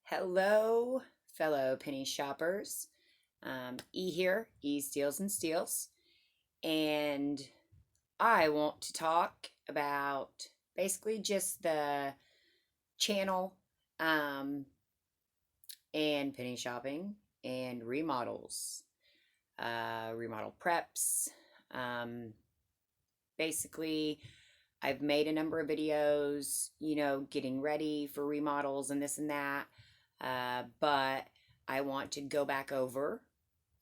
Hello, fellow penny shoppers. E here, E Steals and Steals. And I want to talk about basically just the channel um, and penny shopping and remodels, remodel preps. Um, Basically, I've made a number of videos, getting ready for remodels and this and that. But I want to go back over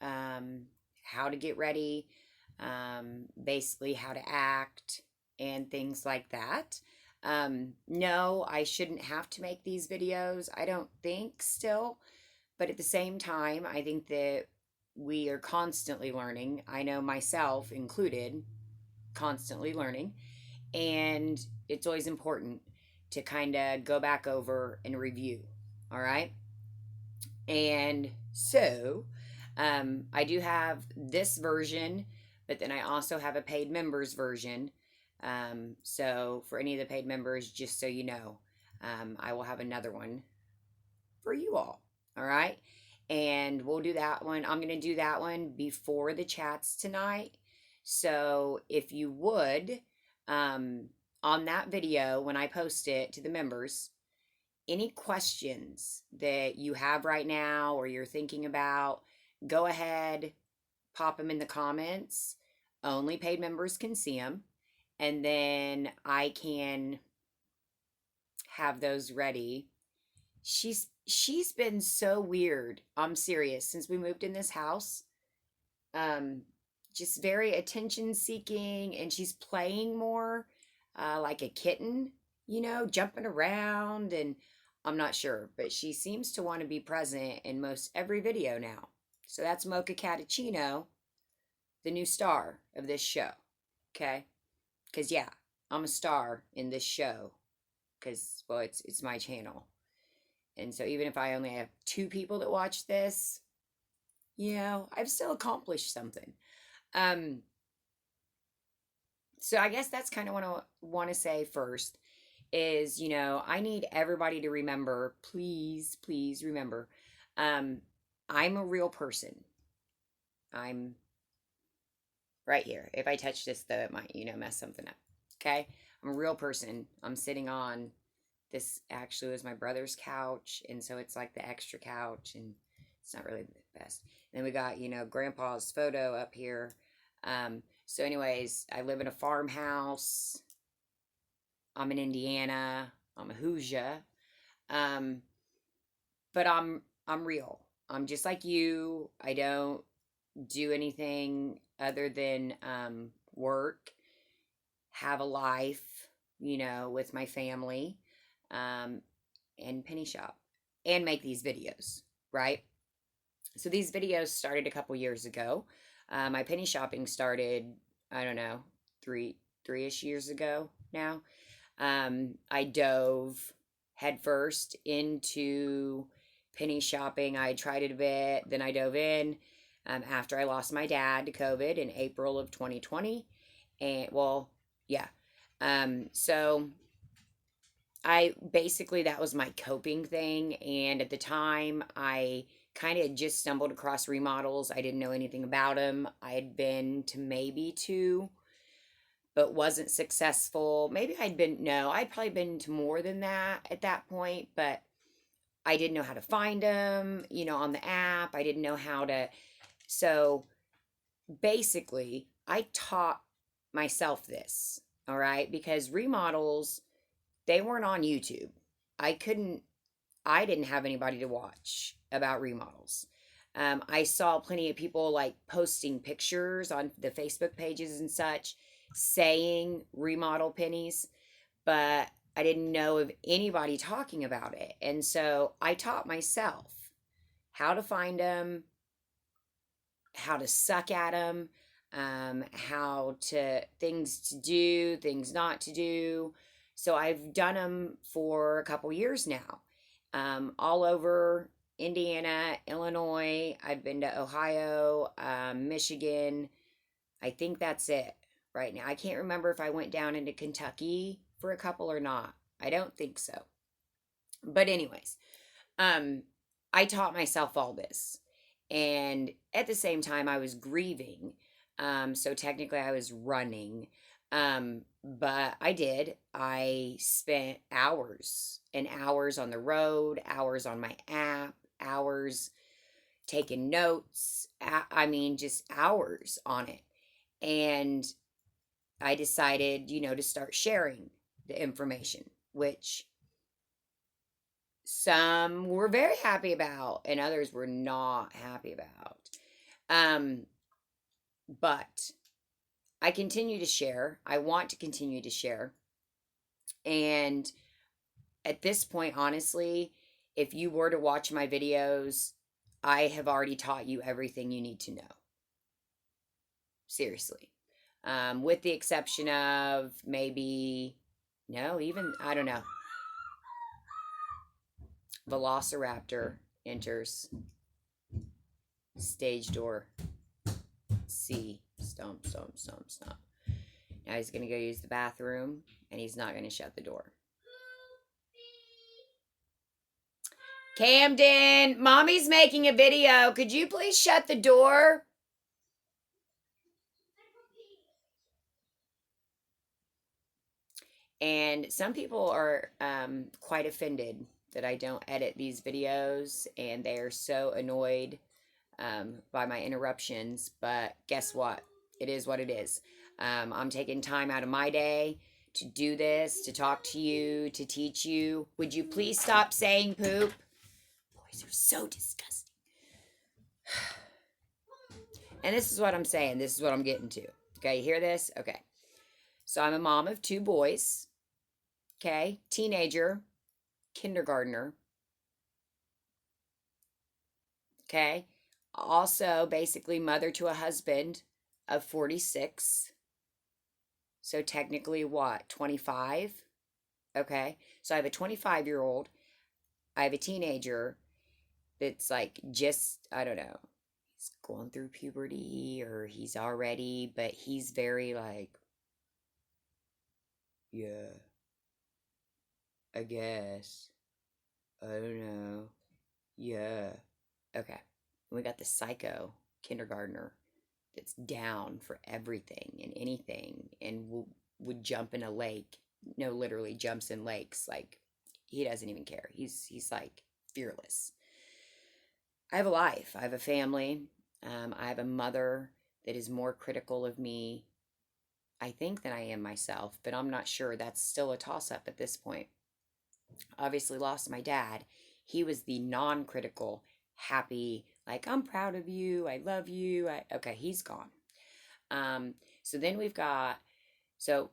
um, how to get ready, basically how to act, and things like that. No, I shouldn't have to make these videos, I don't think, still. But at the same time, I think that we are constantly learning. I know myself included, constantly learning. And it's always important to kind of go back over and review. All right. And so I do have this version, but then I also have a paid members version. So for any of the paid members, just so you know, I will have another one for you all. All right. And we'll do that one. I'm going to do that one before the chats tonight. So if you would, on that video, when I post it to the members, any questions that you have right now or you're thinking about, go ahead, pop them in the comments. Only paid members can see them. And then I can have those ready. She's been so weird. I'm serious. Since we moved in this house, um, just very attention seeking, and she's playing more, like a kitten, jumping around, and I'm not sure, but she seems to want to be present in most every video now. So that's Mocha Catachino, the new star of this show. Okay? Because yeah, I'm a star in this show. Because, well, it's my channel. And so even if I only have 2 people that watch this, I've still accomplished something. So I guess that's kind of what I want to say first is, I need everybody to remember, please, please remember, I'm a real person. I'm right here. If I touch this, though, it might, mess something up. Okay? I'm a real person. I'm sitting on this, actually was my brother's couch, and so it's like the extra couch, and it's not really the best. And then we got, Grandpa's photo up here. So anyways, I live in a farmhouse. I'm in Indiana. I'm a Hoosier. Um, but I'm real. I'm just like you. I don't do anything other than work, have a life, with my family, and penny shop, and make these videos, right? So these videos started a couple years ago. My penny shopping started, I don't know, three-ish years ago now. I dove headfirst into penny shopping. I tried it a bit, then I dove in after I lost my dad to COVID in April of 2020. And, well, yeah. So I basically, that was my coping thing. And at the time, I kind of just stumbled across remodels. I didn't know anything about them. I had been to maybe 2, but wasn't successful. Maybe I'd probably been to more than that at that point, but I didn't know how to find them, on the app. I didn't know how to. So basically, I taught myself this, all right? Because remodels, they weren't on YouTube. I didn't have anybody to watch about remodels. I saw plenty of people like posting pictures on the Facebook pages and such saying remodel pennies, but I didn't know of anybody talking about it. And so I taught myself how to find them, how to suck at them, things to do, things not to do. So I've done them for a couple years now, all over Indiana, Illinois. I've been to Ohio, Michigan. I think that's it right now. I can't remember if I went down into Kentucky for a couple or not. I don't think so. But anyways, Um, I taught myself all this. And at the same time, I was grieving. So technically, I was running. But I did. I spent hours and hours on the road, hours on my app, hours taking notes. I mean, just hours on it. And I decided, to start sharing the information, which some were very happy about and others were not happy about. Um, but I continue to share. I want to continue to share. And at this point, honestly, if you were to watch my videos, I have already taught you everything you need to know. Seriously. With the exception of maybe, no, even, I don't know, Velociraptor enters stage door C. Stomp, stomp, stomp, stomp. Now he's going to go use the bathroom and he's not going to shut the door. Camden, mommy's making a video. Could you please shut the door? And some people are quite offended that I don't edit these videos, and they are so annoyed by my interruptions. But guess what? It is what it is. I'm taking time out of my day to do this, to talk to you, to teach you. Would you please stop saying poop? Boys are so disgusting. And this is what I'm saying. This is what I'm getting to. Okay, you hear this? Okay. So I'm a mom of 2 boys. Okay, teenager, kindergartner. Okay, also basically mother to a husband of 46. So technically what, 25? Okay, so I have a 25-year-old. I have a teenager that's like just, I don't know, he's going through puberty or he's already, but he's very like, yeah, I guess. I don't know. Yeah. Okay. We got the psycho kindergartner that's down for everything and anything and would jump in a lake. No, literally jumps in lakes. Like, he doesn't even care. He's like fearless. I have a life. I have a family. I have a mother that is more critical of me, I think, than I am myself, but I'm not sure. That's still a toss up at this point. Obviously lost my dad. He was the non-critical, happy, like, I'm proud of you, I love you. Okay, he's gone. So then we've got, so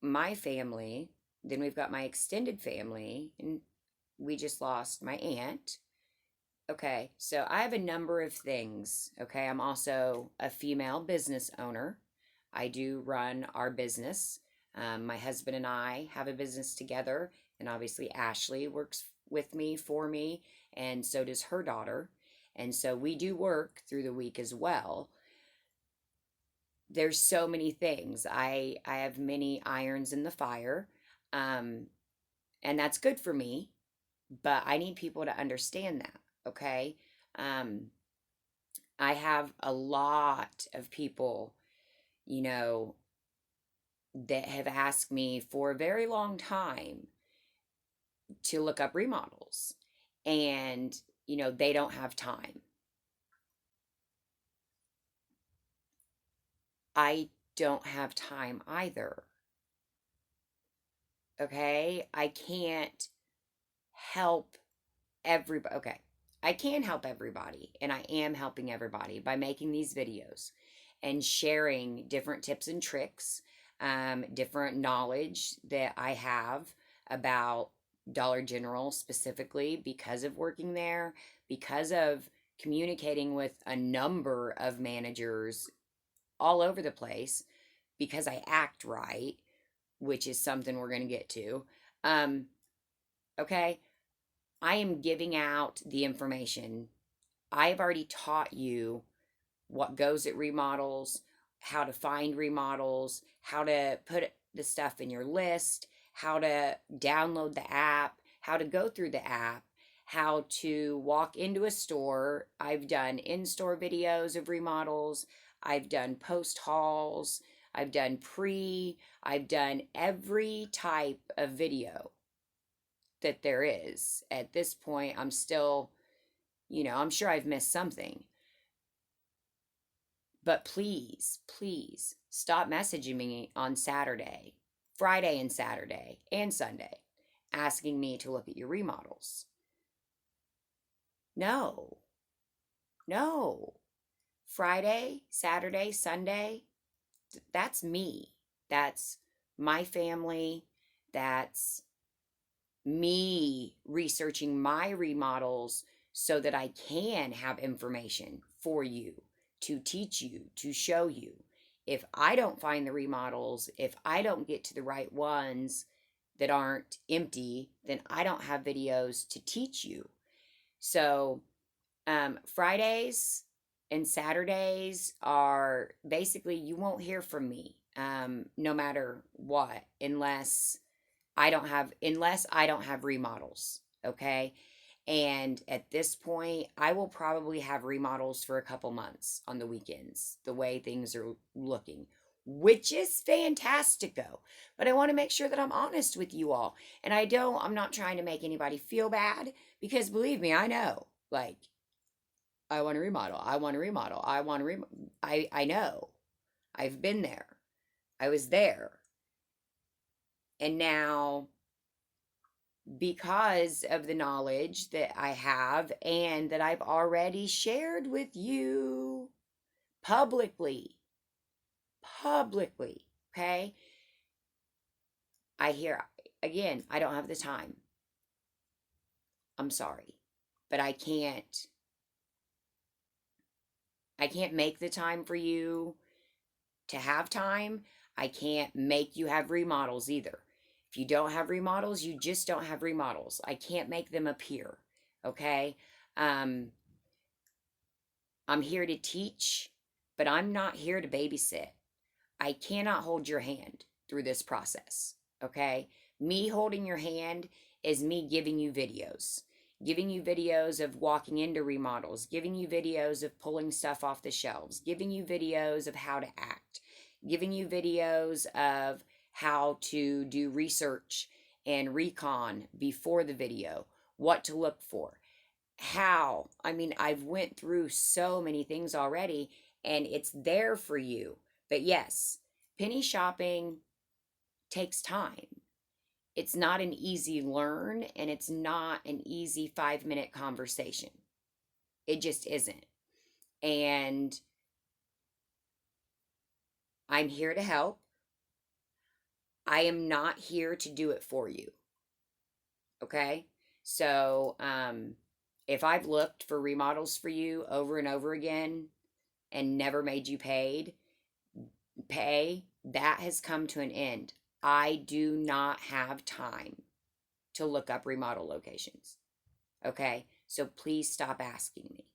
my family, then we've got my extended family, and we just lost my aunt. Okay, so I have a number of things. Okay, I'm also a female business owner. I do run our business. My husband and I have a business together, and obviously Ashley works with me, for me, and so does her daughter. And so we do work through the week as well. There's so many things. I have many irons in the fire, um, and that's good for me. But I need people to understand that. Okay, um, I have a lot of people, you know, that have asked me for a very long time to look up remodels, and they don't have time. I don't have time either. Okay, I can't help everybody. Okay, I can help everybody, and I am helping everybody by making these videos and sharing different tips and tricks, different knowledge that I have about Dollar General specifically, because of working there, because of communicating with a number of managers all over the place, because I act right, which is something we're going to get to. Um, okay, I am giving out the information. I've already taught you what goes at remodels, how to find remodels, how to put the stuff in your list, how to download the app, how to go through the app, how to walk into a store. I've done in-store videos of remodels. I've done post hauls. I've done I've done every type of video that there is. At this point, I'm still, I'm sure I've missed something. But please, please stop messaging me on Friday and Saturday and Sunday, asking me to look at your remodels. No, no. Friday, Saturday, Sunday, that's me. That's my family. That's me researching my remodels so that I can have information for you, to teach you, to show you. If I don't find the remodels, if I don't get to the right ones that aren't empty, then I don't have videos to teach you. So, Fridays and Saturdays are basically, you won't hear from me, no matter what, unless I don't have remodels, okay? And at this point, I will probably have remodels for a couple months on the weekends, the way things are looking, which is fantastico. But I want to make sure that I'm honest with you all. And I'm not trying to make anybody feel bad, because believe me, I know. Like, I want to remodel. I want to remodel. I know. I've been there. I was there. And now, because of the knowledge that I have and that I've already shared with you publicly, okay? I hear, again, I don't have the time. I'm sorry, but I can't make the time for you to have time. I can't make you have remodels either. If you don't have remodels, you just don't have remodels. I can't make them appear, okay? I'm here to teach, but I'm not here to babysit. I cannot hold your hand through this process, okay? Me holding your hand is me giving you videos of walking into remodels, giving you videos of pulling stuff off the shelves, giving you videos of how to act, giving you videos of how to do research and recon before the video, what to look for, I've went through so many things already, and it's there for you. But yes, penny shopping takes time. It's not an easy learn, and it's not an easy 5-minute conversation. It just isn't. And I'm here to help. I am not here to do it for you. Okay? So, if I've looked for remodels for you over and over again and never made you pay, that has come to an end. I do not have time to look up remodel locations. Okay? So please stop asking me.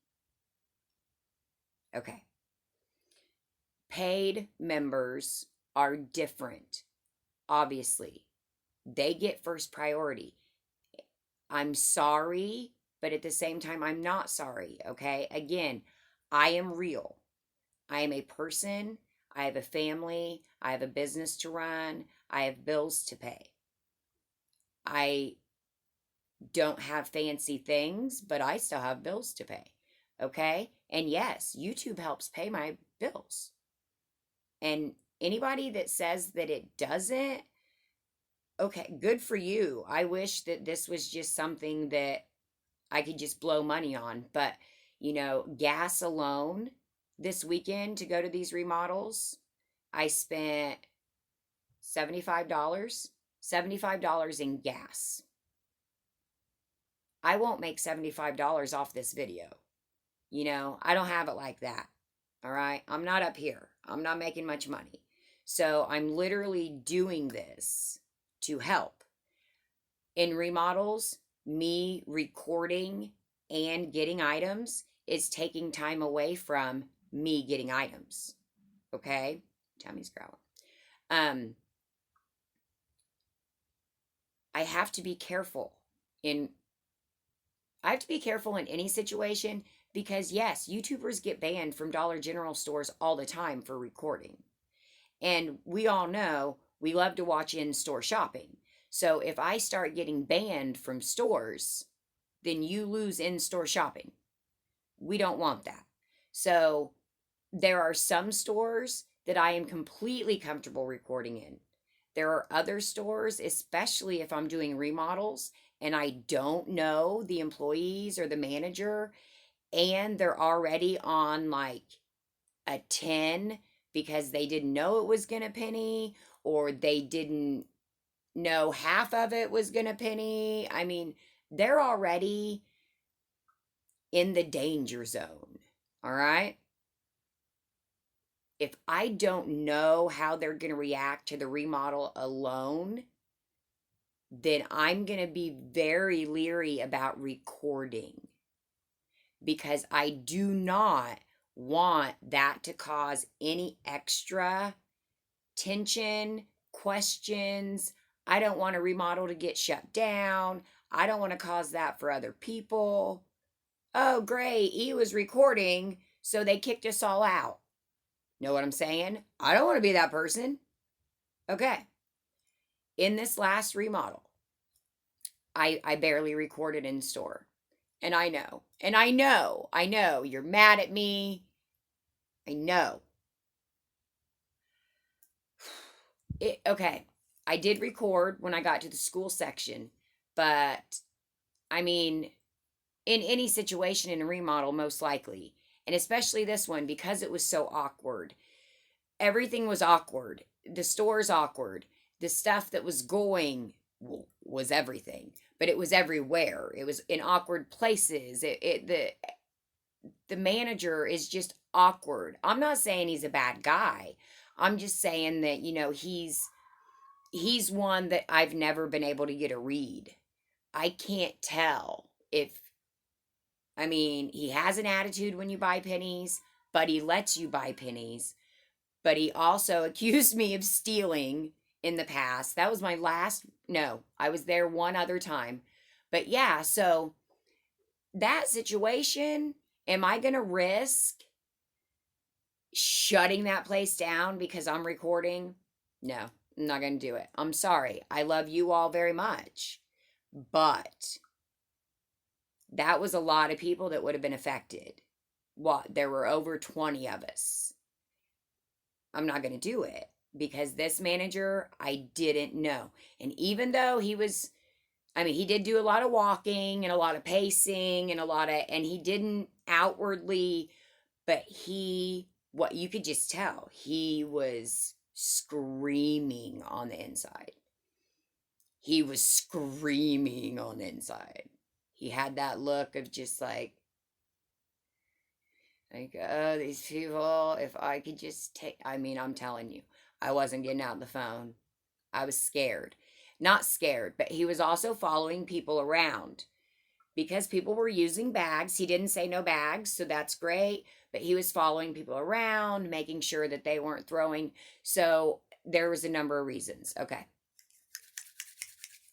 Okay. Paid members are different. Obviously, they get first priority. I'm sorry, but at the same time, I'm not sorry. Okay? Again, I am real. I am a person. I have a family. I have a business to run. I have bills to pay. I don't have fancy things, but I still have bills to pay. Okay? And yes, YouTube helps pay my bills. And anybody that says that it doesn't, okay, good for you. I wish that this was just something that I could just blow money on. But, gas alone this weekend to go to these remodels, I spent $75. $75 in gas. I won't make $75 off this video. I don't have it like that. All right? I'm not up here. I'm not making much money. So I'm literally doing this to help. In remodels, me recording and getting items is taking time away from me getting items. Okay? Tammy's growling. I have to be careful I have to be careful in any situation because, yes, YouTubers get banned from Dollar General stores all the time for recording. And we all know we love to watch in store shopping. So if I start getting banned from stores, then you lose in store shopping. We don't want that. So there are some stores that I am completely comfortable recording in. There are other stores, especially if I'm doing remodels and I don't know the employees or the manager, and they're already on like a 10 because they didn't know it was going to penny, or they didn't know half of it was going to penny. I mean, they're already in the danger zone. All right. If I don't know how they're going to react to the remodel alone, then I'm going to be very leery about recording because I do not want that to cause any extra tension, questions. I don't want a remodel to get shut down. I don't want to cause that for other people. Oh, great. E was recording, so they kicked us all out. Know what I'm saying? I don't want to be that person. Okay. In this last remodel, I barely recorded in store. And I know, you're mad at me. I know. Okay. I did record when I got to the school section, but I mean, in any situation in a remodel, most likely, and especially this one, because it was so awkward. Everything was awkward. The store's awkward. The stuff that was going was everything, but it was everywhere. It was in awkward places. The manager is just awkward. I'm not saying he's a bad guy. I'm just saying that, he's one that I've never been able to get a read. I can't tell if, I mean, he has an attitude when you buy pennies, but he lets you buy pennies. But he also accused me of stealing in the past. That was my last, no, I was there one other time. But yeah, so that situation, am I going to risk shutting that place down because I'm recording? No, I'm not going to do it. I'm sorry. I love you all very much. But that was a lot of people that would have been affected. What? There were over 20 of us. I'm not going to do it because this manager, I didn't know. And even though he did do a lot of walking and a lot of pacing and he didn't outwardly, but what you could just tell, he was screaming on the inside. He was screaming on the inside. He had that look of just like, oh, these people, if I could just I'm telling you, I wasn't getting out the phone. I was scared. Not scared, but he was also following people around because people were using bags. He didn't say no bags, so that's great, but he was following people around, making sure that they weren't throwing. So there was a number of reasons. Okay.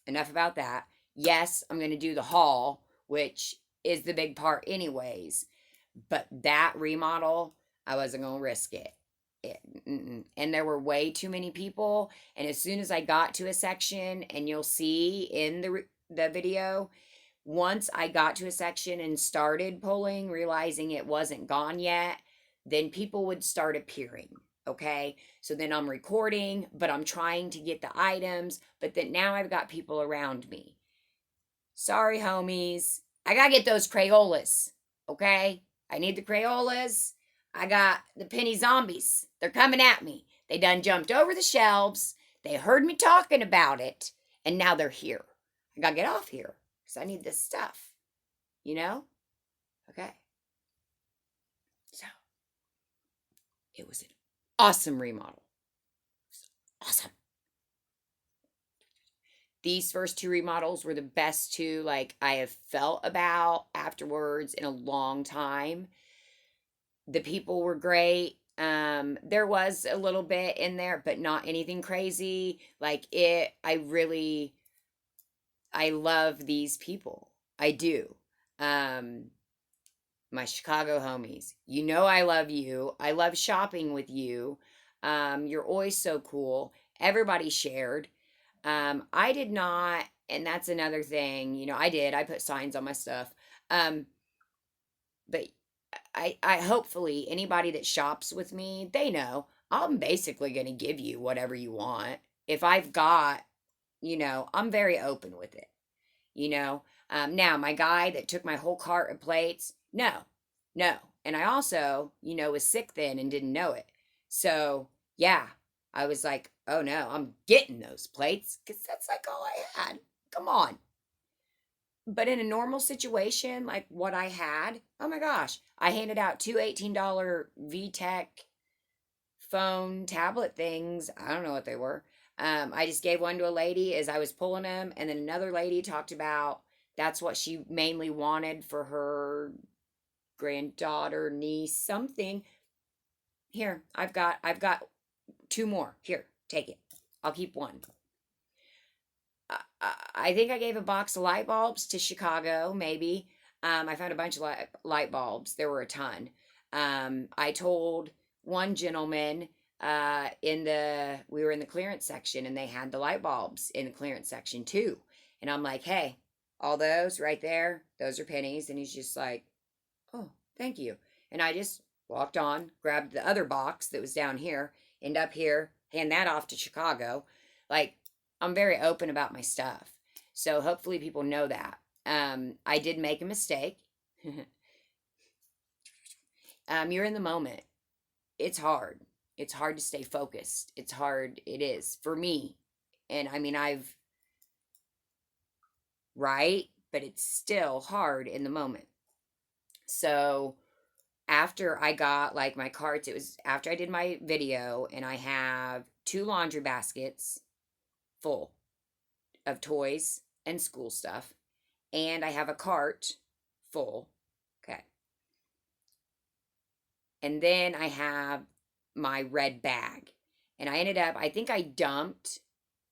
Enough about that. Yes, I'm going to do the haul, which is the big part anyways. But that remodel, I wasn't going to risk it. And there were way too many people. And as soon as I got to a section, and you'll see in the video, once I got to a section and started pulling, realizing it wasn't gone yet, then people would start appearing. Okay. So then I'm recording, but I'm trying to get the items. But then now I've got people around me. Sorry, homies. I got to get those Crayolas. Okay. I need the Crayolas. I got the penny zombies. They're coming at me. They done jumped over the shelves. They heard me talking about it. And now they're here. I got to get off here because I need this stuff. Okay. So, it was an awesome remodel. Awesome. These first two remodels were the best two I have felt about afterwards in a long time. The people were great. There was a little bit in there, but not anything crazy. I love these people. I do. Um, my Chicago homies. You know I love you. I love shopping with you. You're always so cool. Everybody shared. I did not, and that's another thing. I did. I put signs on my stuff. Um, but I hopefully anybody that shops with me, they know I'm basically going to give you whatever you want. If I've got, I'm very open with it. you know. Now, my guy that took my whole cart of plates, no, no. And I also, was sick then and didn't know it. So, yeah, I was like, oh no, I'm getting those plates because that's like all I had. Come on. But in a normal situation, like what I had, oh my gosh, I handed out two $18 VTech phone tablet things. I don't know what they were. I just gave one to a lady as I was pulling them, and then another lady talked about that's what she mainly wanted for her granddaughter, niece, something. Here, I've got two more. Here, take it. I'll keep one. I think I gave a box of light bulbs to Chicago, maybe. I found a bunch of light bulbs. There were a ton. I told one gentleman we were in the clearance section and they had the light bulbs in the clearance section too. And I'm like, hey, all those right there, those are pennies. And he's just like, oh, thank you. And I just walked on, grabbed the other box that was down here, end up here, hand that off to Chicago. Like, I'm very open about my stuff. So hopefully people know that. I did make a mistake. You're in the moment. It's hard. It's hard to stay focused. It's hard. It is for me. And I mean, right? But it's still hard in the moment. So after I got like my carts, it was after I did my video, and I have two laundry baskets full of toys and school stuff, and I have a cart full. Okay. And then I have my red bag. And I think I dumped,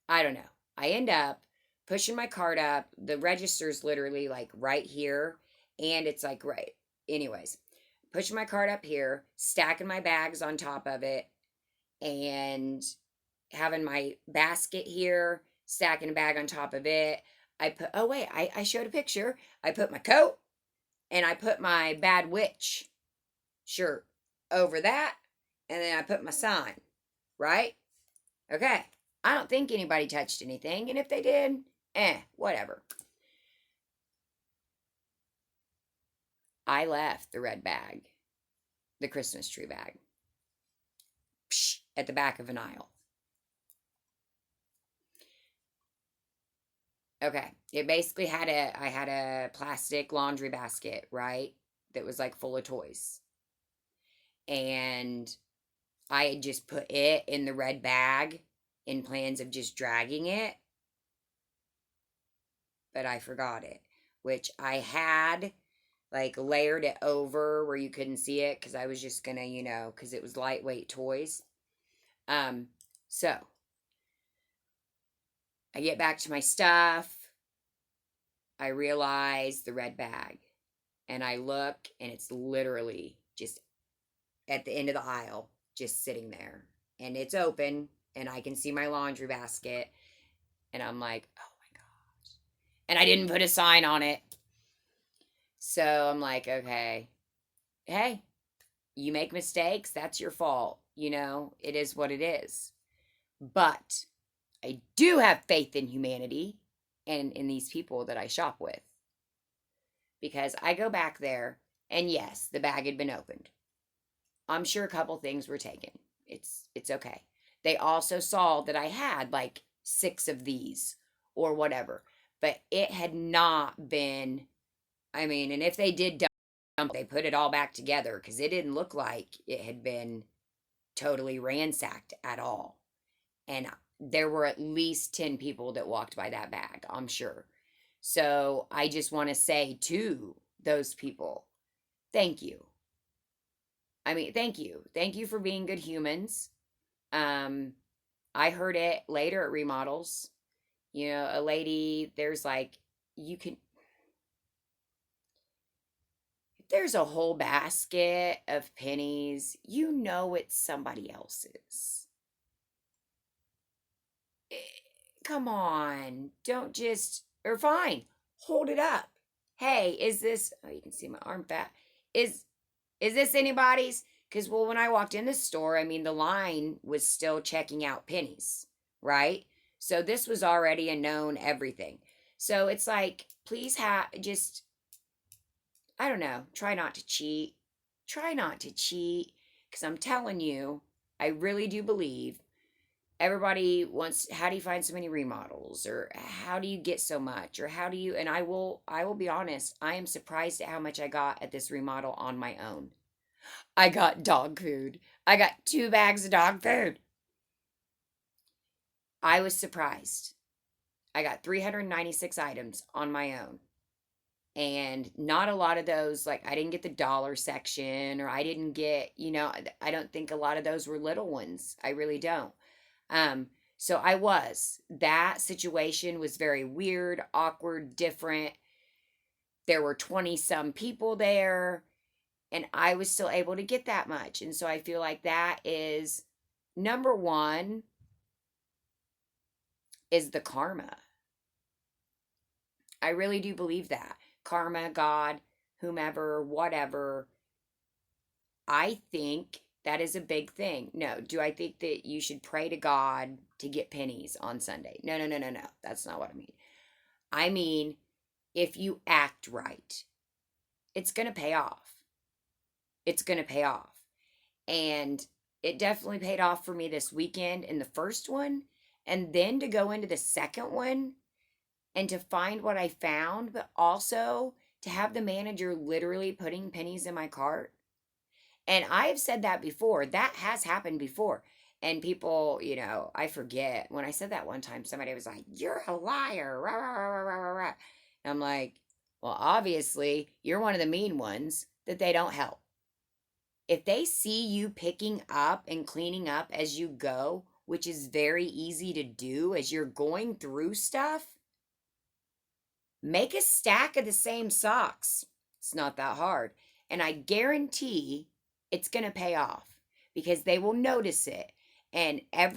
I don't know. I end up pushing my cart up. The register's literally like right here. And it's like right. Anyways, pushing my cart up here, stacking my bags on top of it, and having my basket here, stacking a bag on top of it. Oh wait, I showed a picture. I put my coat and I put my Bad Witch shirt over that, and then I put my sign, right? Okay. I don't think anybody touched anything, and if they did, whatever. I left the red bag, the Christmas tree bag, at the back of an aisle. Okay. It basically I had a plastic laundry basket, right? That was like full of toys. And I had just put it in the red bag in plans of just dragging it, but I forgot it, which I had like layered it over where you couldn't see it because I was just gonna, because it was lightweight toys. So I get back to my stuff. I realize the red bag, and I look, and it's literally just at the end of the aisle, just sitting there, and it's open, and I can see my laundry basket, and I'm like, oh my gosh. And I didn't put a sign on it. So I'm like, okay, hey, you make mistakes, that's your fault. It is what it is. But I do have faith in humanity and in these people that I shop with. Because I go back there, and yes, the bag had been opened. I'm sure a couple things were taken. It's okay. They also saw that I had like 6 of these or whatever, but it had not been. I mean, and if they did dump, they put it all back together because it didn't look like it had been totally ransacked at all. And there were at least 10 people that walked by that bag, I'm sure. So I just want to say to those people, thank you. I mean, thank you. Thank you for being good humans. Um, I heard it later at remodels. A lady, there's like, you can, there's a whole basket of pennies, you know it's somebody else's. Eh, Come on, don't just, or fine, hold it up. Hey, is this, oh, you can see my arm fat. Is is this anybody's? Because, well, when I walked in the store, I mean, the line was still checking out pennies, right? So this was already a known everything. So it's like, please have just, I don't know, try not to cheat. Try not to cheat. Because I'm telling you, I really do believe everybody wants, how do you find so many remodels? Or how do you get so much? Or how do you, and I will be honest, I am surprised at how much I got at this remodel on my own. I got dog food. I got 2 bags of dog food. I was surprised. I got 396 items on my own. And not a lot of those, like, I didn't get the dollar section, or I didn't get, I don't think a lot of those were little ones. I really don't. Um, so that situation was very weird, awkward, different. There were 20 some people there, and I was still able to get that much. And so I feel like that is number one, is the karma. I really do believe that. Karma, God, whomever, whatever. I think that is a big thing. No, do I think that you should pray to God to get pennies on Sunday? No, no, no, no, no. That's not what I mean. I mean, if you act right, it's going to pay off. It's going to pay off. And it definitely paid off for me this weekend in the first one. And then to go into the second one and to find what I found, but also to have the manager literally putting pennies in my cart. And I've said that before. That has happened before. And people, I forget. When I said that one time, somebody was like, "You're a liar." Rah, rah, rah, rah, rah, rah. And I'm like, well, obviously, you're one of the mean ones that they don't help. If they see you picking up and cleaning up as you go, which is very easy to do as you're going through stuff, make a stack of the same socks. It's not that hard. And I guarantee it's going to pay off because they will notice it. And I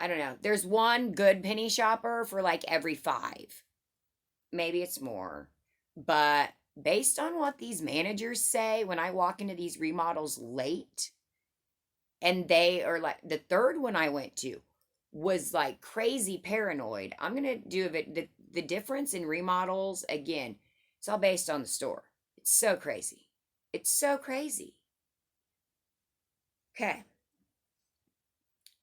don't know, there's one good penny shopper for like every 5. Maybe it's more. But based on what these managers say when I walk into these remodels late, and they are like, the third one I went to was like crazy paranoid. I'm going to do the difference in remodels again. It's all based on the store. It's so crazy. It's so crazy. Okay.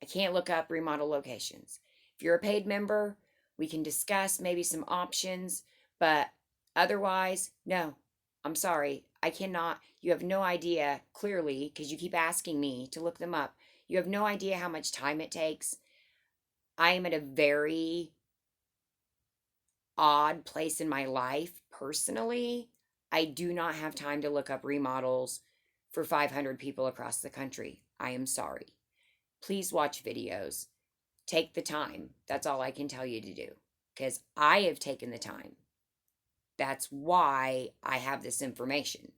I can't look up remodel locations. If you're a paid member, we can discuss maybe some options, but otherwise, no. I'm sorry. I cannot. You have no idea, clearly, because you keep asking me to look them up. You have no idea how much time it takes. I am at a very odd place in my life personally. I do not have time to look up remodels for 500 people across the country. I am sorry. Please watch videos. Take the time. That's all I can tell you to do because I have taken the time. That's why I have this information.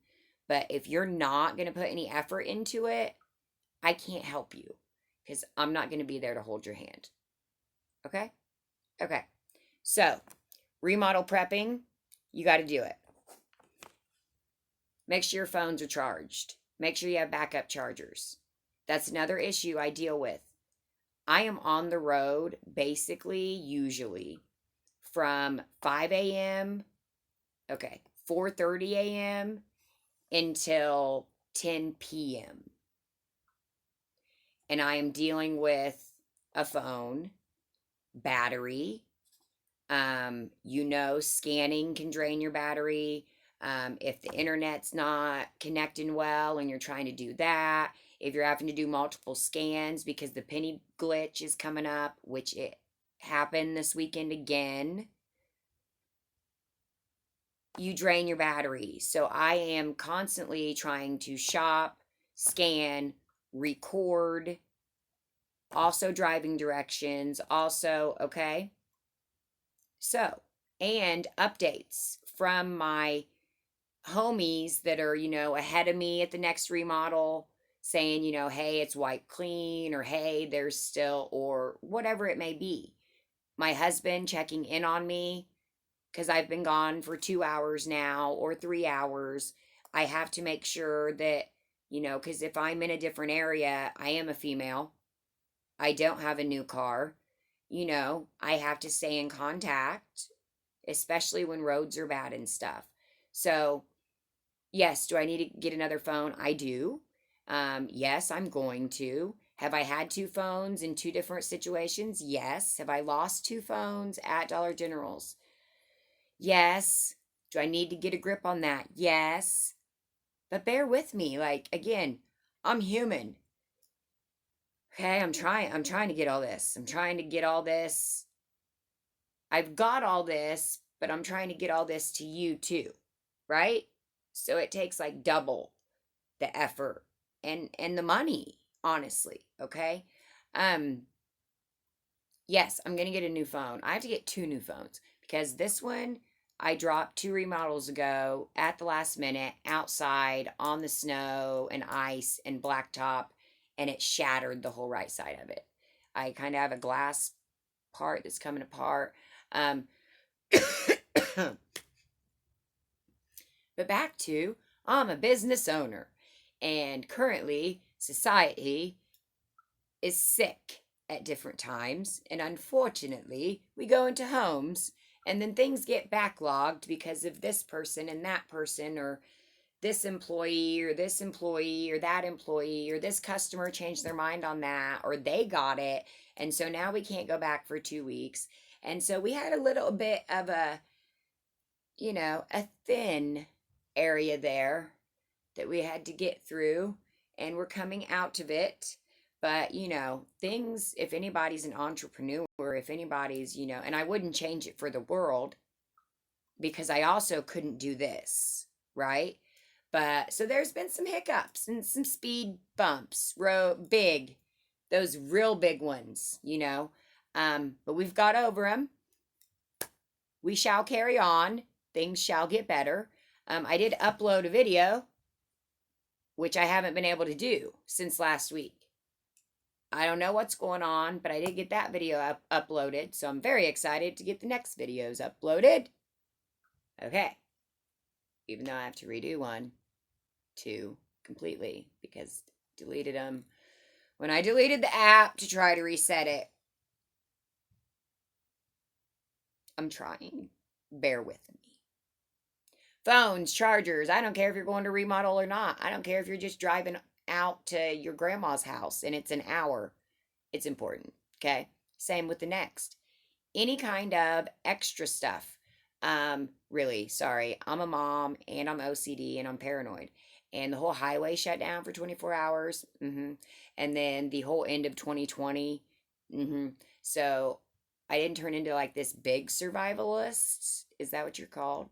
But if you're not going to put any effort into it, I can't help you because I'm not going to be there to hold your hand. Okay? Okay. So, remodel prepping, you got to do it. Make sure your phones are charged. Make sure you have backup chargers. That's another issue I deal with. I am on the road basically, usually, from 5 a.m., 4:30 a.m. until 10 p.m. And I am dealing with a phone, battery. Scanning can drain your battery. If the internet's not connecting well and you're trying to do that, if you're having to do multiple scans because the penny glitch is coming up, which it happened this weekend again, you drain your battery. So I am constantly trying to shop, scan, record, also driving directions, also, okay? So, and updates from my homies that are, ahead of me at the next remodel saying, hey, it's wiped clean, or hey, there's still, or whatever it may be. My husband checking in on me because I've been gone for 2 hours now or 3 hours. I have to make sure that, because if I'm in a different area, I am a female. I don't have a new car. I have to stay in contact, especially when roads are bad and stuff. So, yes, do I need to get another phone? I do. Yes, I'm going to. Have I had two phones in two different situations? Yes. Have I lost two phones at Dollar Generals? Yes. Do I need to get a grip on that? Yes. But bear with me. Like, again, I'm human. Okay, I'm trying to get all this. I'm trying to get all this. I've got all this, but I'm trying to get all this to you too, right? So it takes like double the effort and the money, honestly, okay? Um yes, I'm going to get a new phone. I have to get two new phones because this one I dropped two remodels ago at the last minute outside on the snow and ice and blacktop, and it shattered the whole right side of it. I kind of have a glass part that's coming apart. Um But back to, I'm a business owner, and currently society is sick at different times, and unfortunately, we go into homes and then things get backlogged because of this person and that person, or this employee or this employee or that employee, or this customer changed their mind on that, or they got it, and so now we can't go back for 2 weeks. And so we had a little bit of a thin area there that we had to get through, and we're coming out of it. But, things, if anybody's an entrepreneur, if anybody's, and I wouldn't change it for the world because I also couldn't do this, right? But so there's been some hiccups and some speed bumps, big, those real big ones. But we've got over them. We shall carry on. Things shall get better. I did upload a video, which I haven't been able to do since last week. I don't know what's going on, but I did get that video uploaded, so I'm very excited to get the next videos uploaded. Okay. Even though I have to redo one, two completely, because I deleted them when I deleted the app to try to reset it. I'm trying. Bear with me. Phones, chargers. I don't care if you're going to remodel or not. I don't care if you're just driving out to your grandma's house and it's an hour. It's important. Okay. Same with the next. Any kind of extra stuff. Really, sorry. I'm a mom and I'm OCD and I'm paranoid. And the whole highway shut down for 24 hours. And then the whole end of 2020. So I didn't turn into like this big survivalist. Is that what you're called?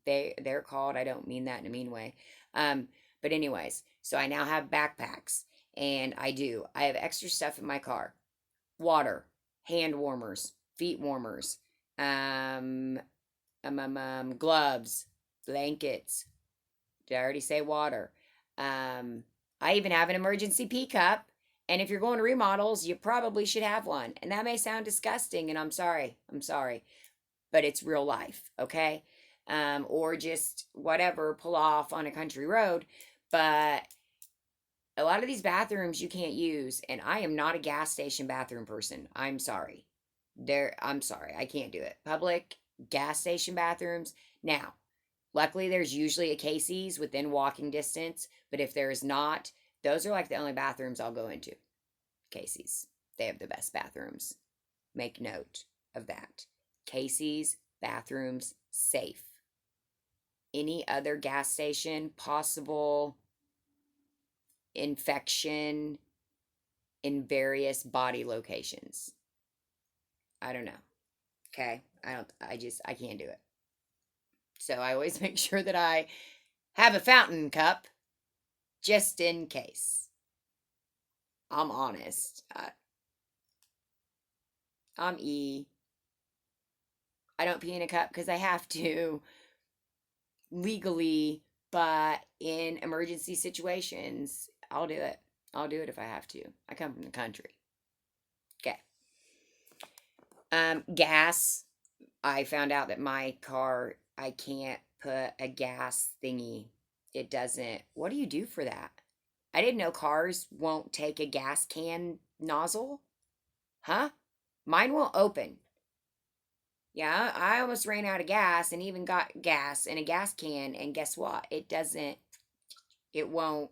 They're called. I don't mean that in a mean way. But anyways, so I now have backpacks, and I have extra stuff in my car: water, hand warmers, feet warmers, gloves, blankets. Did I already say water? I even have an emergency pee cup. And if you're going to remodels, you probably should have one. And that may sound disgusting, and I'm sorry. But it's real life, okay? Or just whatever, pull off on a country road. But a lot of these bathrooms you can't use, and I am not a gas station bathroom person. I'm sorry. I'm sorry. I can't do it. Public gas station bathrooms. Now, luckily there's usually a Casey's within walking distance, but if there is not, those are like the only bathrooms I'll go into. Casey's. They have the best bathrooms. Make note of that. Casey's bathrooms safe. Any other gas station, possible infection in various body locations. I don't know. Okay? I can't do it. So I always make sure that I have a fountain cup just in case. I'm honest. I'm E. I don't pee in a cup because I have to. legally, but in emergency situations, I'll do it. I'll do it if I have to. I come from the country. Okay. Gas. I found out that my car, I can't put a gas thingy. It doesn't. What do you do for that? I didn't know cars won't take a gas can nozzle. Huh? Mine won't open. Yeah, I almost ran out of gas and even got gas in a gas can. And guess what? It won't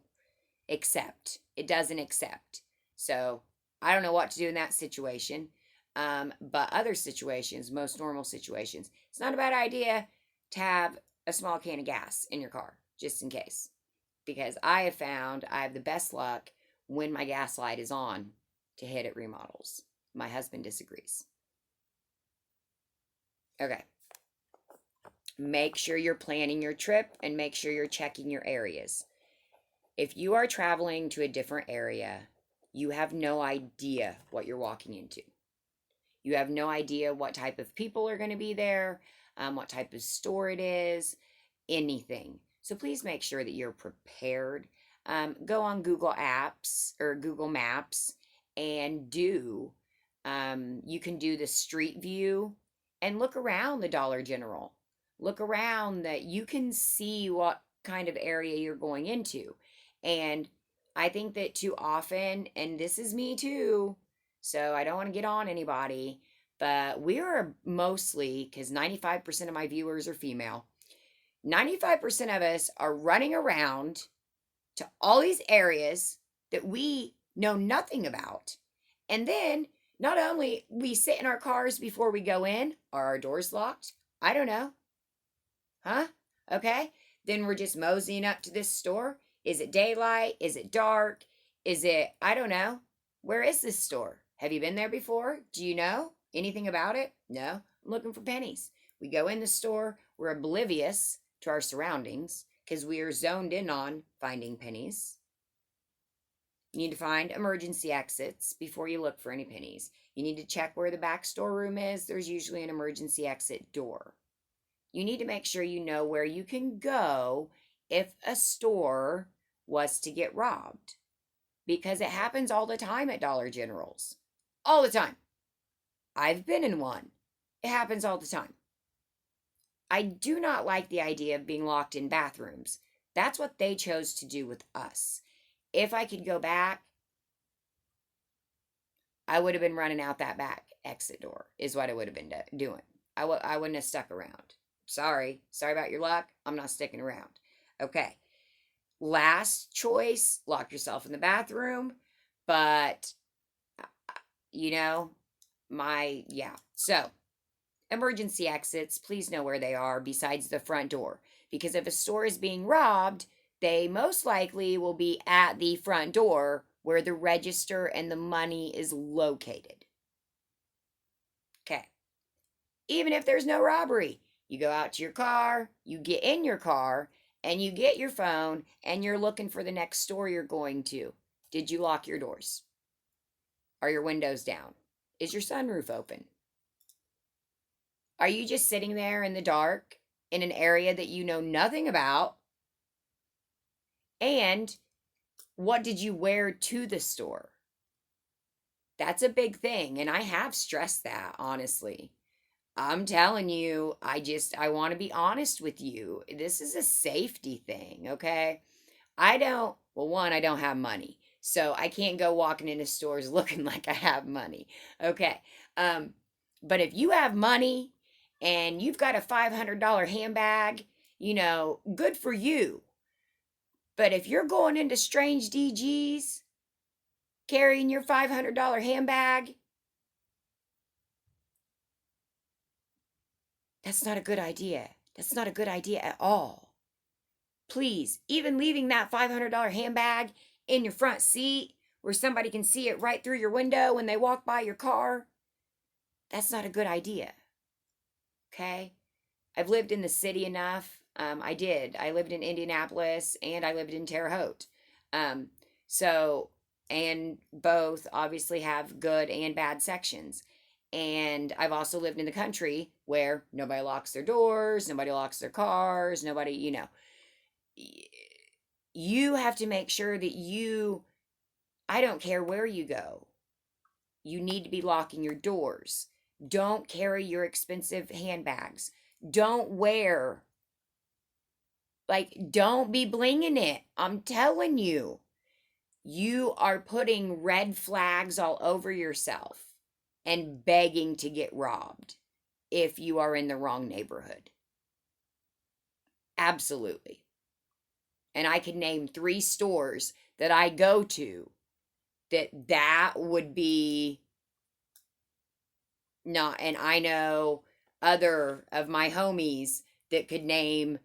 accept. It doesn't accept. So I don't know what to do in that situation. But other situations, most normal situations, it's not a bad idea to have a small can of gas in your car, just in case. Because I have found I have the best luck when my gas light is on to hit at remodels. My husband disagrees. Okay. Make sure you're planning your trip and make sure you're checking your areas. If you are traveling to a different area, you have no idea what you're walking into. You have no idea what type of people are going to be there, what type of store it is, anything. So please make sure that you're prepared. Go on Google Apps or Google Maps and you can do the street view and look around the Dollar General. Look around that you can see what kind of area you're going into. And I think that too often, and this is me too, so I don't want to get on anybody, but we are mostly, because 95% of my viewers are female, 95% of us are running around to all these areas that we know nothing about. And then not only we sit in our cars before we go in, are our doors locked? I don't know. Huh? Okay. Then we're just moseying up to this store. Is it daylight? Is it dark? Is it, I don't know. Where is this store? Have you been there before? Do you know anything about it? No. I'm looking for pennies. We go in the store. We're oblivious to our surroundings because we are zoned in on finding pennies. You need to find emergency exits before you look for any pennies. You need to check where the back storeroom is. There's usually an emergency exit door. You need to make sure you know where you can go if a store was to get robbed, because it happens all the time at Dollar Generals. All the time. I've been in one. It happens all the time. I do not like the idea of being locked in bathrooms. That's what they chose to do with us. If I could go back, I would have been running out that back exit door, is what I would have been doing. I wouldn't have stuck around. Sorry about your luck. I'm not sticking around. Okay. Last choice, lock yourself in the bathroom. But, So, emergency exits, please know where they are besides the front door. Because if a store is being robbed, they most likely will be at the front door where the register and the money is located. Okay. Even if there's no robbery, you go out to your car, you get in your car, and you get your phone, and you're looking for the next store you're going to. Did you lock your doors? Are your windows down? Is your sunroof open? Are you just sitting there in the dark in an area that you know nothing about? And what did you wear to the store? That's a big thing, and I have stressed that, honestly. I'm telling you, I want to be honest with you. This is a safety thing, okay? I don't have money. So I can't go walking into stores looking like I have money. Okay. But if you have money and you've got a $500 handbag, good for you. But if you're going into strange DGs carrying your $500 handbag, that's not a good idea. That's not a good idea at all. Please, even leaving that $500 handbag in your front seat where somebody can see it right through your window when they walk by your car, that's not a good idea. Okay? I've lived in the city enough. I did. I lived in Indianapolis and I lived in Terre Haute. And both obviously have good and bad sections. And I've also lived in the country where nobody locks their doors, nobody locks their cars, nobody, you have to make sure that I don't care where you go, you need to be locking your doors. Don't carry your expensive handbags. Don't wear, don't be blinging it. I'm telling you, you are putting red flags all over yourself and begging to get robbed if you are in the wrong neighborhood. Absolutely. And I could name 3 stores that I go to that would be not, and I know other of my homies that could name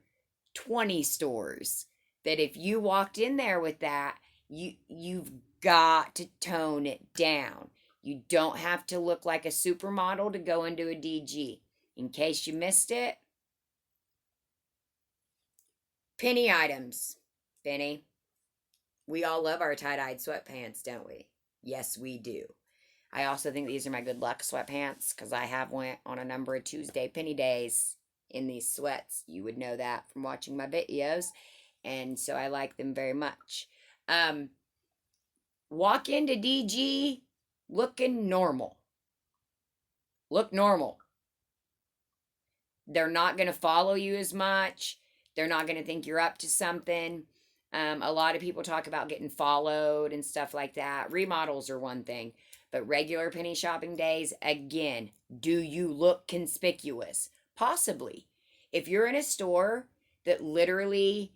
20 stores that if you walked in there with that, you've got to tone it down. You don't have to look like a supermodel to go into a DG. In case you missed it, penny items. Penny, we all love our tie-dyed sweatpants, don't we? Yes, we do. I also think these are my good luck sweatpants because I have went on a number of Tuesday penny days in these sweats. You would know that from watching my videos. And so I like them very much. Walk into DG looking normal. Look normal. They're not going to follow you as much. They're not going to think you're up to something. A lot of people talk about getting followed and stuff like that. Remodels are one thing. But regular penny shopping days, again, do you look conspicuous? Possibly. If you're in a store that literally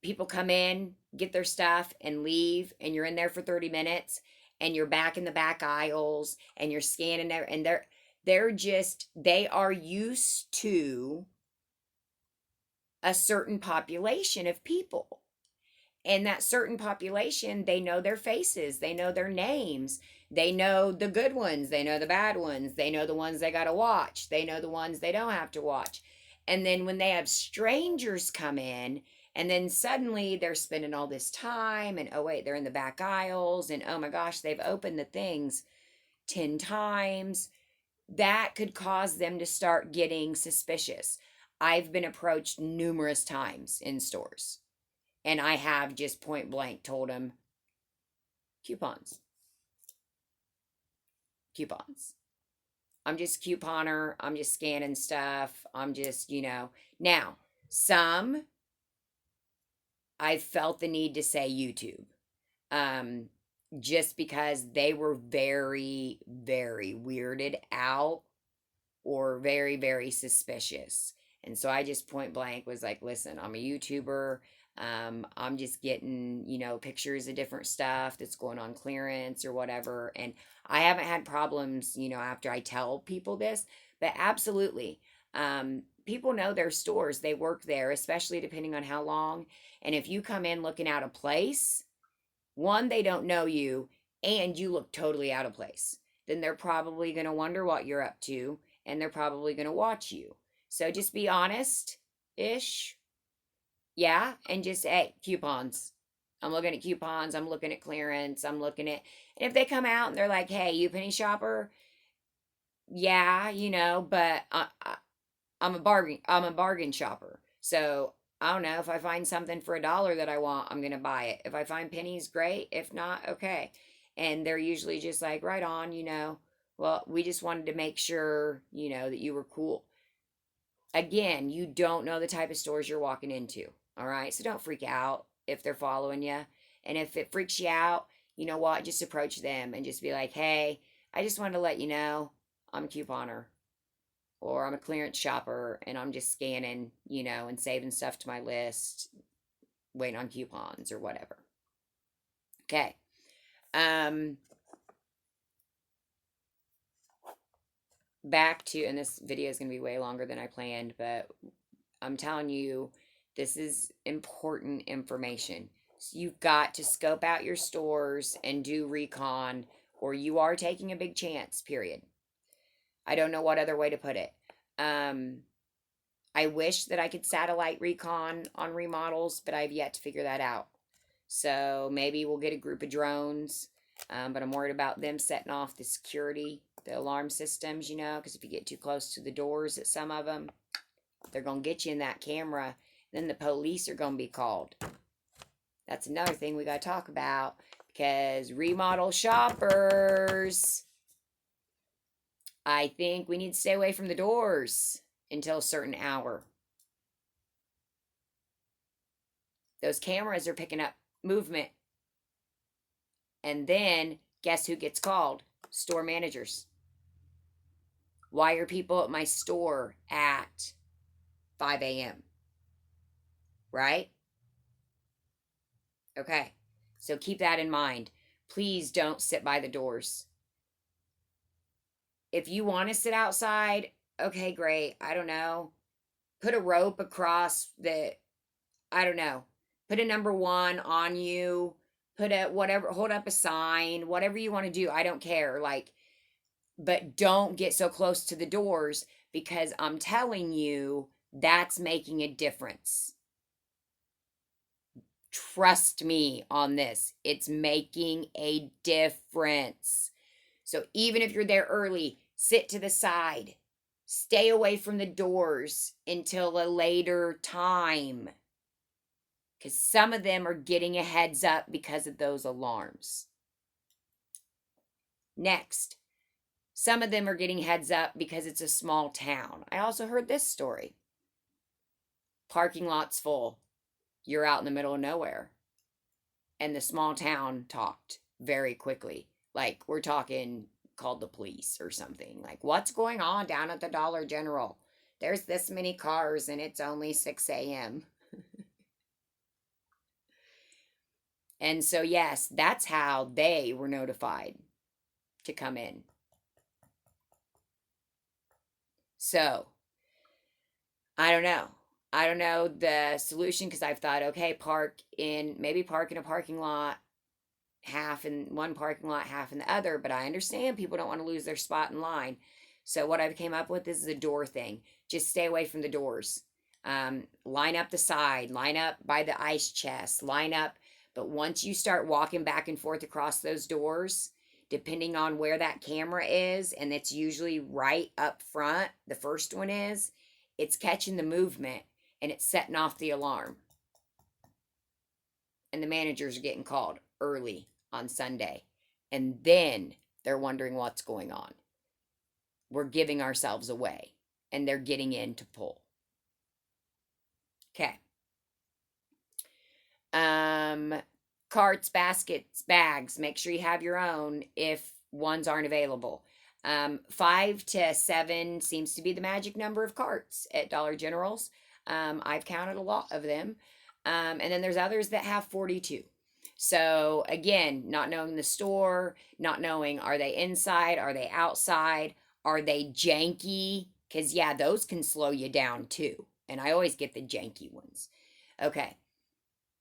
people come in, get their stuff, and leave, and you're in there for 30 minutes, and you're back in the back aisles, and you're scanning there, and they are used to a certain population of people. And that certain population, they know their faces, they know their names, they know the good ones, they know the bad ones, they know the ones they got to watch, they know the ones they don't have to watch. And then when they have strangers come in, and then suddenly they're spending all this time, and oh wait, they're in the back aisles, and oh my gosh, they've opened the things 10 times, that could cause them to start getting suspicious. I've been approached numerous times in stores. And I have just point blank told them, coupons. Coupons. I'm just couponer. I'm just scanning stuff. I'm just, Now, some I felt the need to say YouTube. Just because they were very, very weirded out or very, very suspicious. And so I just point blank was like, listen, I'm a YouTuber. I'm just getting, pictures of different stuff that's going on clearance or whatever. And I haven't had problems, after I tell people this, but absolutely. People know their stores, they work there, especially depending on how long. And if you come in looking out of place, one, they don't know you, and you look totally out of place. Then they're probably going to wonder what you're up to, and they're probably going to watch you. So just be honest ish. Yeah, and just, hey, coupons. I'm looking at coupons. I'm looking at clearance. I'm looking at, and if they come out and they're like, hey, you penny shopper? Yeah, but I'm a bargain shopper. So I don't know, if I find something for $1 that I want, I'm gonna buy it. If I find pennies, great. If not, okay. And they're usually just like, right on, well, we just wanted to make sure, that you were cool. Again, you don't know the type of stores you're walking into. All right. So don't freak out if they're following you. And if it freaks you out, you know what? Just approach them and just be like, hey, I just wanted to let you know I'm a couponer, or I'm a clearance shopper, and I'm just scanning, and saving stuff to my list, waiting on coupons or whatever. Okay. Back to, and this video is going to be way longer than I planned, but I'm telling you, this is important information. So you've got to scope out your stores and do recon, or you are taking a big chance, period. I don't know what other way to put it. I wish that I could satellite recon on remodels, but I've yet to figure that out. So maybe we'll get a group of drones, but I'm worried about them setting off the security the alarm systems, because if you get too close to the doors at some of them, they're going to get you in that camera. Then the police are going to be called. That's another thing we got to talk about, because remodel shoppers, I think we need to stay away from the doors until a certain hour. Those cameras are picking up movement. And then, guess who gets called? Store managers. Why are people at my store at 5 a.m.? Right? Okay. So keep that in mind. Please don't sit by the doors. If you want to sit outside, okay, great. I don't know. Put a rope across I don't know. Put a number 1 on you. Put a whatever, hold up a sign, whatever you want to do. I don't care. But don't get so close to the doors, because I'm telling you, that's making a difference. Trust me on this. It's making a difference. So even if you're there early, sit to the side. Stay away from the doors until a later time, because some of them are getting a heads up because of those alarms. Next, some of them are getting heads up because it's a small town. I also heard this story. Parking lot's full. You're out in the middle of nowhere. And the small town talked very quickly. Like, we're talking, called the police or something. Like, what's going on down at the Dollar General? There's this many cars and it's only 6 a.m. And so, yes, that's how they were notified to come in. So, I don't know. I don't know the solution, because I've thought, okay, maybe park in a parking lot, half in one parking lot, half in the other. But I understand people don't want to lose their spot in line. So what I've came up with is the door thing. Just stay away from the doors. Line up the side, line up by the ice chest, line up. But once you start walking back and forth across those doors, depending on where that camera is, and it's usually right up front, the first one is, it's catching the movement and it's setting off the alarm. And the managers are getting called early on Sunday. And then they're wondering what's going on. We're giving ourselves away, and they're getting in to pull. Okay. Carts, baskets, bags. Make sure you have your own if ones aren't available. 5 to 7 seems to be the magic number of carts at Dollar General's. I've counted a lot of them. And then there's others that have 42. So again, not knowing the store, not knowing, are they inside, are they outside, are they janky? Because yeah, those can slow you down too. And I always get the janky ones. Okay.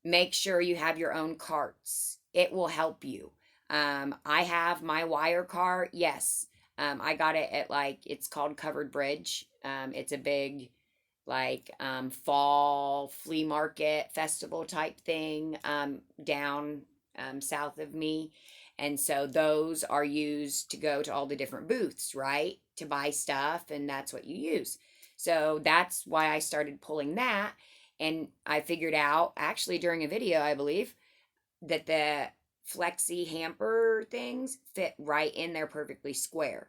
Make sure you have your own carts. It will help you. I have my wire cart. Yes. I got it at it's called Covered Bridge. It's a big fall flea market festival type thing down south of me. And so those are used to go to all the different booths, right? To buy stuff, and that's what you use. So that's why I started pulling that. And I figured out, actually during a video, I believe, that the flexi hamper things fit right in there perfectly square.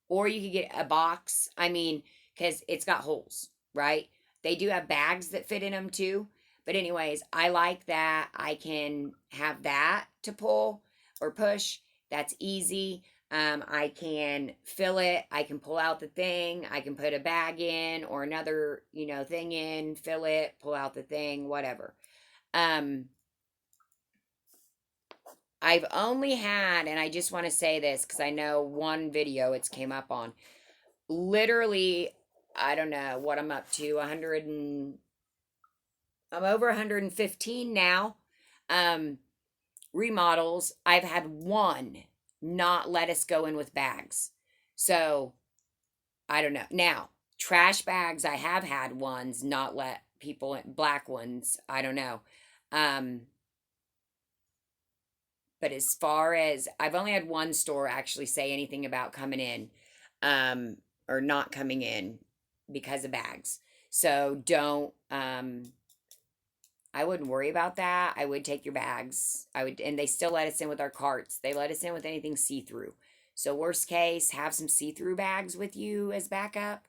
Or you could get a box, because it's got holes, right? They do have bags that fit in them too. But anyways, I like that. I can have that to pull or push. That's easy. I can fill it. I can pull out the thing. I can put a bag in or another, thing in, fill it, pull out the thing, whatever. I've only had, and I just want to say this because I know one video it's came up on, literally, I don't know what I'm up to, I'm over 115 now. Remodels. I've had one not let us go in with bags. So, I don't know. Now, trash bags, I have had ones not let people in, black ones, I don't know. But as far as, I've only had one store actually say anything about coming in, or not coming in because of bags. So don't, I wouldn't worry about that. I would take your bags. I would, and they still let us in with our carts. They let us in with anything see through. So worst case, have some see through bags with you as backup.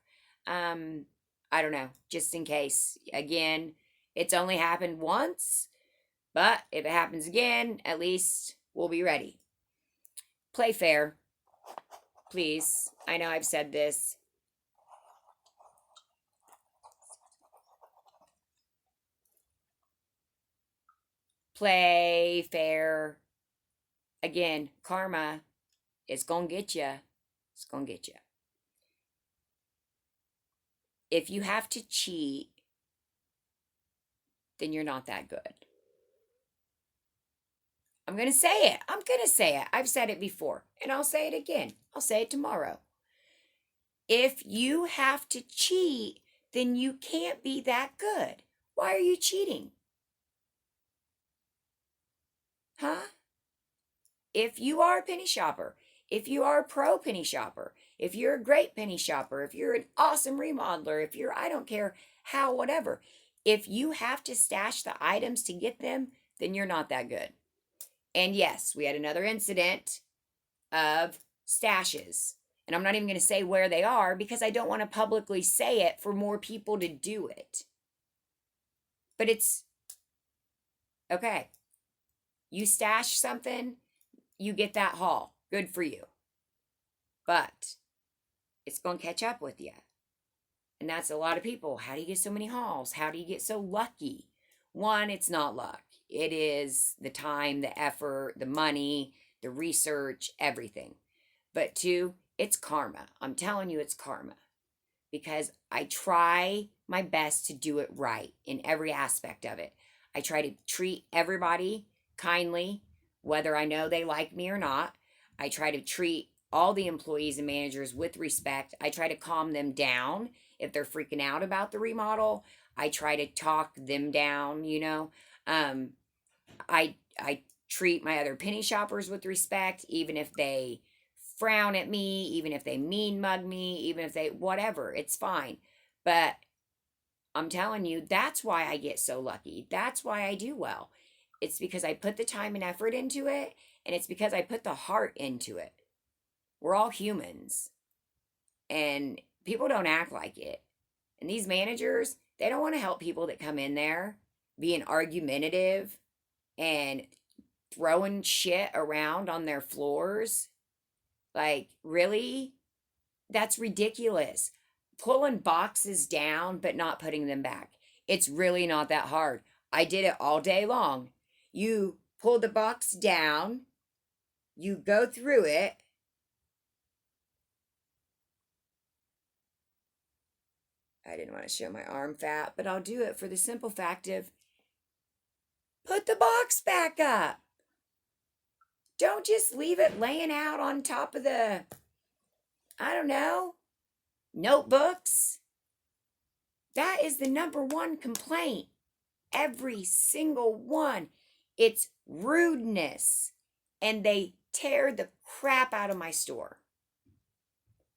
Um, I don't know, just in case. Again, it's only happened once, but if it happens again, at least we'll be ready. Play fair, please. I know I've said this. Play fair. Again, karma is going to get you. It's going to get you. If you have to cheat, then you're not that good. I'm going to say it. I'm going to say it. I've said it before, and I'll say it again. I'll say it tomorrow. If you have to cheat, then you can't be that good. Why are you cheating? Huh? If you are a penny shopper, if you are a pro penny shopper, if you're a great penny shopper, if you're an awesome remodeler, if you're, I don't care how, whatever, if you have to stash the items to get them, then you're not that good. And yes, we had another incident of stashes. And I'm not even going to say where they are because I don't want to publicly say it for more people to do it. But it's okay. You stash something, you get that haul. Good for you. But it's going to catch up with you. And that's a lot of people. How do you get so many hauls? How do you get so lucky? One, it's not luck. It is the time, the effort, the money, the research, everything. But two, it's karma. I'm telling you, it's karma. Because I try my best to do it right in every aspect of it. I try to treat everybody kindly, whether I know they like me or not. I try to treat all the employees and managers with respect. I try to calm them down if they're freaking out about the remodel. I try to talk them down, you know. I treat my other penny shoppers with respect, even if they frown at me, even if they mean mug me, even if they whatever, it's fine. But I'm telling you, that's why I get so lucky. That's why I do well. It's because I put the time and effort into it, and it's because I put the heart into it. We're all humans, and people don't act like it. And these managers, they don't want to help people that come in there being argumentative and throwing shit around on their floors. Like, really? That's ridiculous. Pulling boxes down, but not putting them back. It's really not that hard. I did it all day long. You pull the box down, you go through it. I didn't want to show my arm fat, but I'll do it for the simple fact of put the box back up. Don't just leave it laying out on top of the, I don't know, notebooks. That is the number one complaint. Every single one. It's rudeness. And they tear the crap out of my store.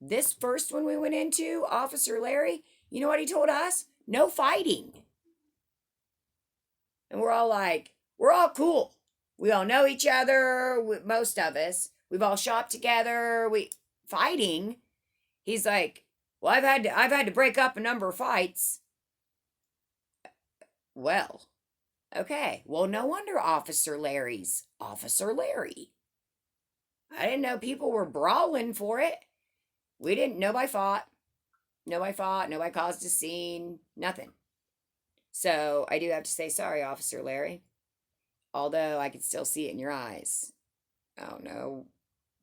This first one we went into, Officer Larry, you know what he told us? No fighting. And we're all like, we're all cool. We all know each other, most of us. We've all shopped together. Fighting. He's like, well, I've had to break up a number of fights. Well, okay. Well, no wonder Officer Larry's Officer Larry. I didn't know people were brawling for it. We didn't. Nobody fought. Nobody fought. Nobody caused a scene. Nothing. So I do have to say sorry, Officer Larry. Although I could still see it in your eyes. I don't know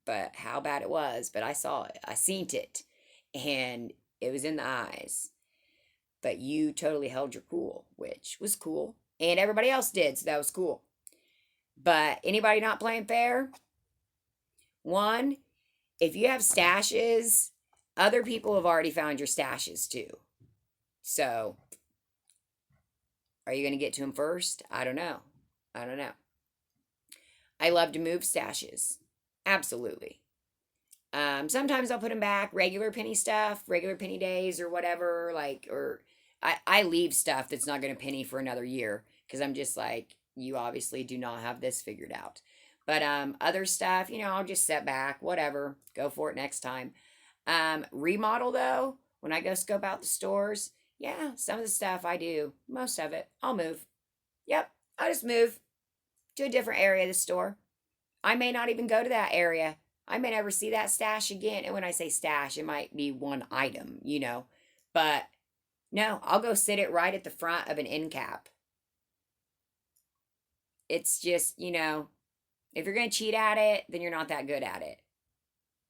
but how bad it was, but I saw it. I seen it. And it was in the eyes. But you totally held your cool, which was cool. And everybody else did, so that was cool. But anybody not playing fair? One, if you have stashes, other people have already found your stashes too. So, are you going to get to them first? I don't know. I don't know. I love to move stashes. Absolutely. Sometimes I'll put them back, regular penny stuff, regular penny days or whatever, like, or I leave stuff that's not going to penny for another year because I'm just like, you obviously do not have this figured out. But other stuff, I'll just set back, whatever, go for it next time. Remodel though, when I go scope out the stores, yeah, some of the stuff I do, most of it, I'll move. Yep, I'll just move to a different area of the store. I may not even go to that area. I may never see that stash again. And when I say stash, it might be one item. But no, I'll go sit it right at the front of an end cap. It's just, if you're going to cheat at it, then you're not that good at it.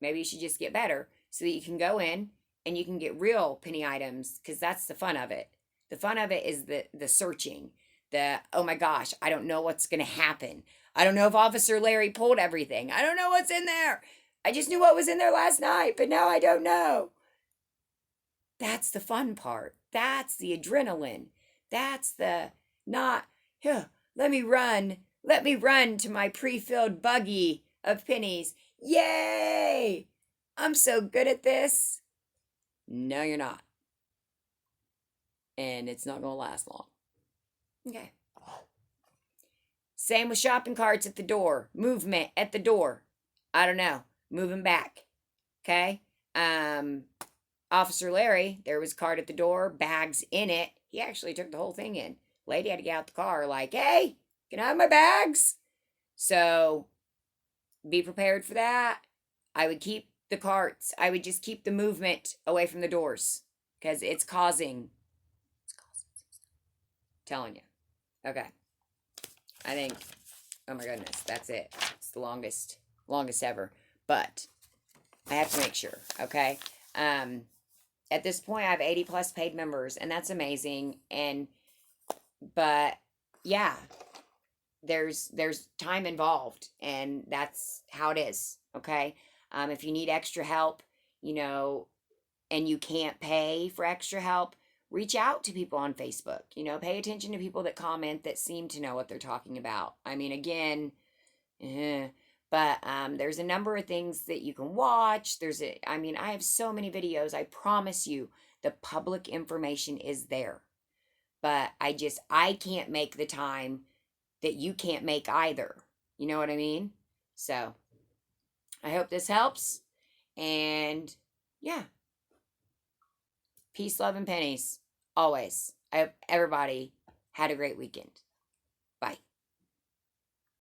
Maybe you should just get better so that you can go in and you can get real penny items because that's the fun of it. The fun of it is the searching. Oh my gosh, I don't know what's going to happen. I don't know if Officer Larry pulled everything. I don't know what's in there. I just knew what was in there last night, but now I don't know. That's the fun part. That's the adrenaline. That's the not, here, let me run. Let me run to my pre-filled buggy of pennies. Yay! I'm so good at this. No, you're not. And it's not going to last long. Okay. Same with shopping carts at the door. Movement at the door. I don't know. Moving back. Okay. Officer Larry, there was a cart at the door, bags in it. He actually took the whole thing in. Lady had to get out the car like, hey, can I have my bags? So be prepared for that. I would keep the carts. I would just keep the movement away from the doors because it's causing. Telling you. Okay. I think, oh my goodness, that's it. It's the longest ever. But I have to make sure, okay? At this point, I have 80 plus paid members, and that's amazing. But yeah, there's time involved, and that's how it is, okay? If you need extra help, and you can't pay for extra help, reach out to people on Facebook. Pay attention to people that comment that seem to know what they're talking about. I mean, again, but there's a number of things that you can watch. I have so many videos. I promise you, the public information is there. But I can't make the time that you can't make either. You know what I mean? So, I hope this helps. And yeah, peace, love, and pennies. Always. I hope everybody had a great weekend.